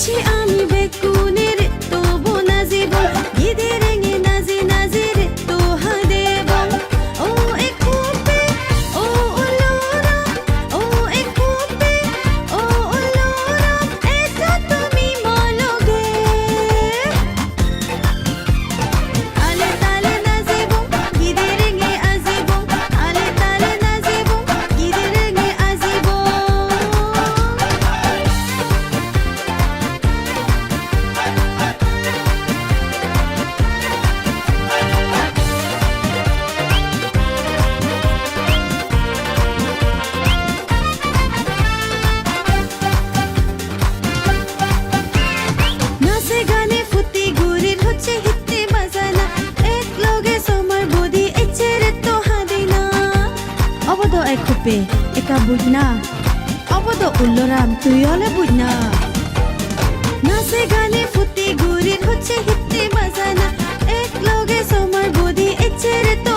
আছি আমি বেকুনের তবু নাজিব গিদিরেঙে নাজি নাজির তো হাদেব ও এ খুপে ও উলোরা ও এ খুপে ও উলোরা এটা তুমি মলগে আলে তালে নাজিব গিদিরেঙে আজিব আলে তালে নাজিব গিদিরেঙে আজিব নাচে গানে ফুটি গুরির হচ্ছে হিতে বাজানা এক লগে সমার বদি এচেরে তো হাদিনা অবদ এক খুপে একা বুঝনা অবদ উল্লরাম তুই হলে বুঝনা নাচে গানে ফুটি গুরির হচ্ছে হিতে বাজানা এক লগে সমার বদি এচেরে তো